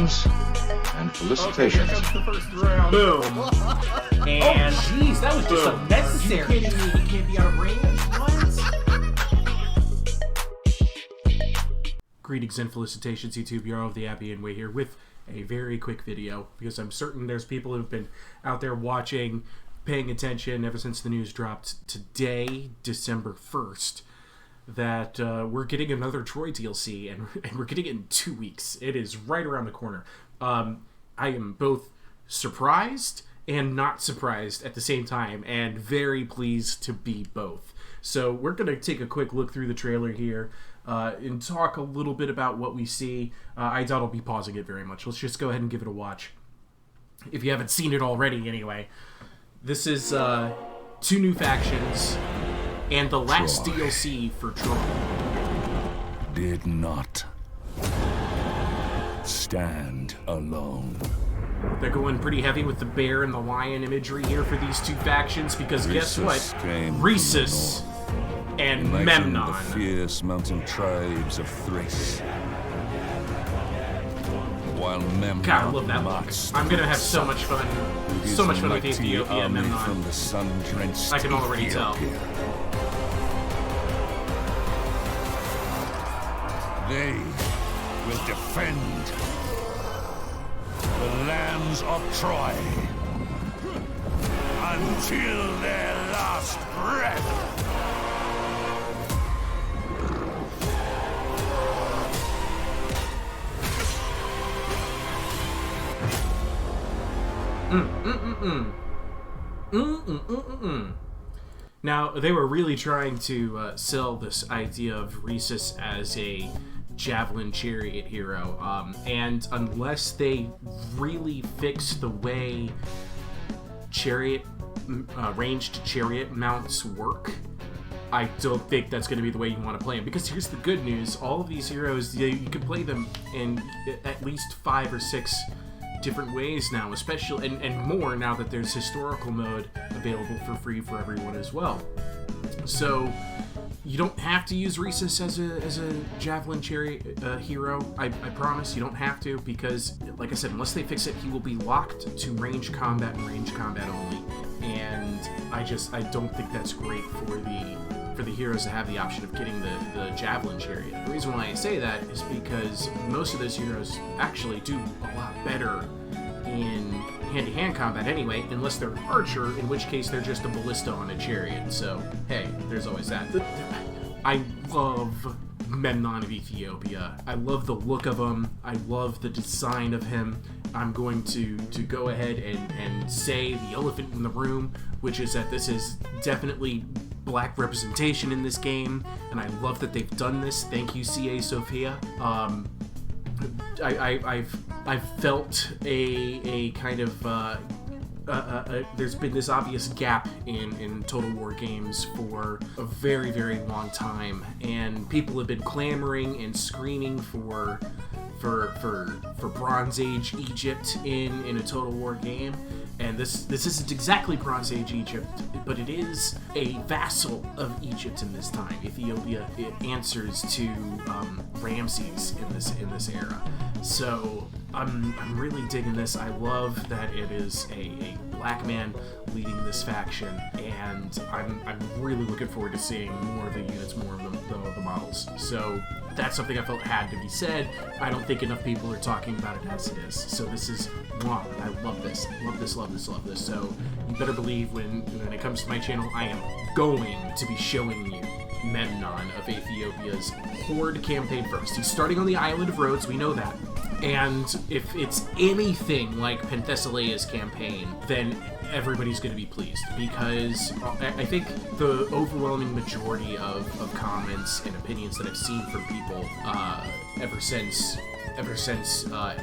Congratulations and felicitations. Okay, here comes the first round. Boom. And Jeez, that was just boom. unnecessary. You kidding me? You can't be out of range? What? Greetings and felicitations, YouTube. Jarl of the Appian way here with a very quick video, because I'm certain there's people who've been out there watching, paying attention ever since the news dropped today, December 1st, that we're getting another Troy DLC, and we're getting it in 2 weeks. It is right around the corner. I am both surprised and not surprised at the same time, and very pleased to be both. So we're going to take a quick look through the trailer here and talk a little bit about what we see. I doubt I'll be pausing it very much. Let's just go ahead and give it a watch, if you haven't seen it already anyway. This is 2 new factions and the last Troy DLC for Troy. Did not stand alone. They're going pretty heavy with the bear and the lion imagery here for these 2 factions, because guess what? Came Rhesus from the north, and uniting Memnon. the fierce mountain tribes of Thrace. While Memnon God, I love that look. marched I'm gonna have to so much fun. his So much fun with mighty Ethiopia and army Memnon. from the sun-drenched I can already tell. Ethiopia. They will defend the lands of Troy until their last breath. Now, they were really trying to sell this idea of Rhesus as a javelin chariot hero, and unless they really fix the way ranged chariot mounts work, I don't think that's going to be the way you want to play them. Because here's the good news: all of these heroes, you can play them in at least 5 or 6 different ways now, especially and more now that there's historical mode available for free for everyone as well. So you don't have to use Rhesus as a javelin chariot hero. I promise you don't have to, because like I said, unless they fix it, he will be locked to range combat and range combat only. And I don't think that's great for the heroes to have the option of getting the javelin chariot. The reason why I say that is because most of those heroes actually do a lot better in hand-to-hand combat anyway, unless they're an archer, in which case they're just a ballista on a chariot. So hey, there's always that. I love Memnon of Ethiopia. I love the look of him. I love the design of him. I'm going to go ahead and say the elephant in the room, which is that this is definitely black representation in this game, and I love that they've done this. Thank you, CA Sophia. I've felt a kind of there's been this obvious gap in Total War games for a very, very long time, and people have been clamoring and screaming for Bronze Age Egypt in a Total War game. And this isn't exactly Bronze Age Egypt, but it is a vassal of Egypt in this time. Ethiopia, it answers to Ramses in this era. So I'm really digging this. I love that it is a black man leading this faction, and I'm really looking forward to seeing more of the units, more of the models. So that's something I felt had to be said. I don't think enough people are talking about it as it is. So this is, wow, I love this. Love this, love this, love this. So you better believe when it comes to my channel, I am going to be showing you Memnon of Ethiopia's Horde campaign first. He's starting on the island of Rhodes, we know that. And if it's anything like Penthesileia's campaign, then everybody's going to be pleased, because I think the overwhelming majority of comments and opinions that I've seen from people ever since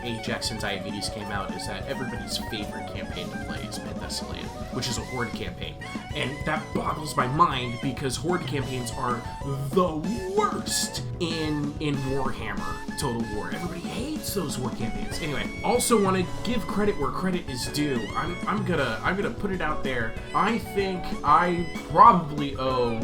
Ajax and Diomedes came out is that everybody's favorite campaign to play is Penthesileia, which is a Horde campaign. And that boggles my mind, because Horde campaigns are the worst in Warhammer Total War. Everybody hates those War campaigns. Anyway, also want to give credit where credit is due. I'm gonna put it out there. I think I probably owe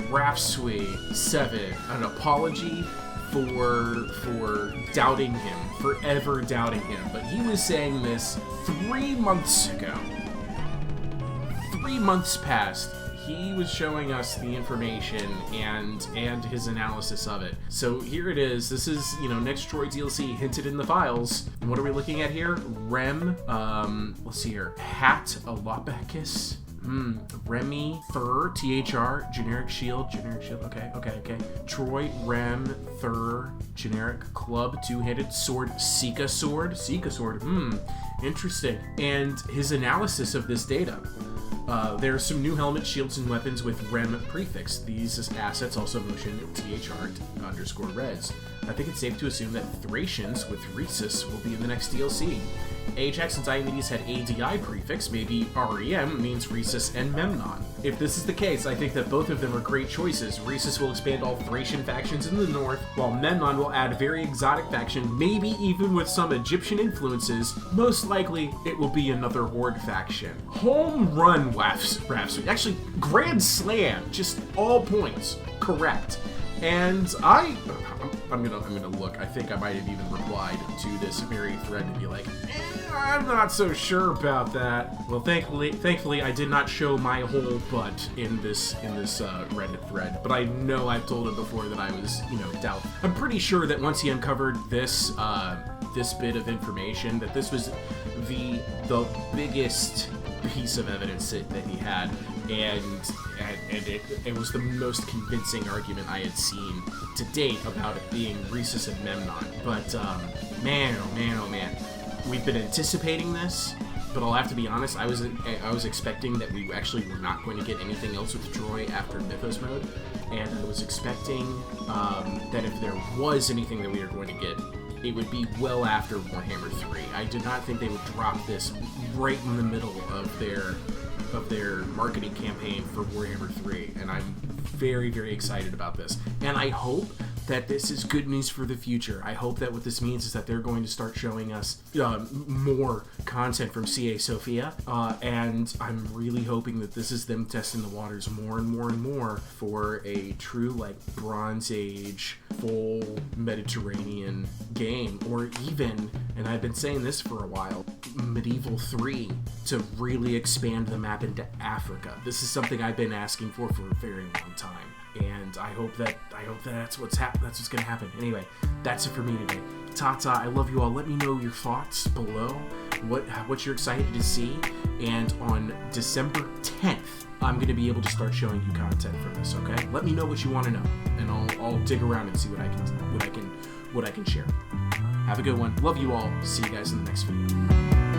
Rhapsody 7 an apology for doubting him, forever doubting him. But he was saying this 3 months ago. 3 months passed. He was showing us the information and his analysis of it. So here it is. This is, next Troy DLC hinted in the files. And what are we looking at here? Rem, let's see here. Hat Alopakis. Remy, Thur, THR, generic shield, okay. Troy, Rem, Thur, generic club, two-handed sword, Sika sword, interesting. And his analysis of this data. There are some new helmets, shields, and weapons with Rem prefix. These assets also motion THR_reds. I think it's safe to assume that Thracians with Rhesus will be in the next DLC. Ajax and Diomedes had ADI prefix, maybe REM means Rhesus and Memnon. If this is the case, I think that both of them are great choices. Rhesus will expand all Thracian factions in the north, while Memnon will add a very exotic faction, maybe even with some Egyptian influences. Most likely, it will be another Horde faction. Home run, Rhapsody. Actually, grand slam, just all points correct. And I'm gonna look. I think I might have even replied to this very thread to be like, I'm not so sure about that. Well, thankfully, I did not show my whole butt in this Reddit thread. But I know I've told him before that I was, doubt. I'm pretty sure that once he uncovered this this bit of information, that this was the biggest piece of evidence that he had, and it was the most convincing argument I had seen to date about it being Rhesus and Memnon. But man, oh man, we've been anticipating this. But I'll have to be honest, I was expecting that we actually were not going to get anything else with Troy after Mythos mode, and I was expecting that if there was anything that we were going to get, it would be well after Warhammer 3. I did not think they would drop this right in the middle of their marketing campaign for Warhammer 3, and I'm very, very excited about this. And I hope that this is good news for the future. I hope that what this means is that they're going to start showing us more content from CA Sophia, and I'm really hoping that this is them testing the waters more and more and more for a true, Bronze Age, full Mediterranean game, or even, and I've been saying this for a while, Medieval 3 to really expand the map into Africa. This is something I've been asking for a very long time. And I hope that that's what's gonna happen. Anyway, that's it for me today. Tata, I love you all. Let me know your thoughts below. What you're excited to see. And on December 10th, I'm gonna be able to start showing you content from this. Okay? Let me know what you want to know, and I'll dig around and see what I can share. Have a good one. Love you all. See you guys in the next video.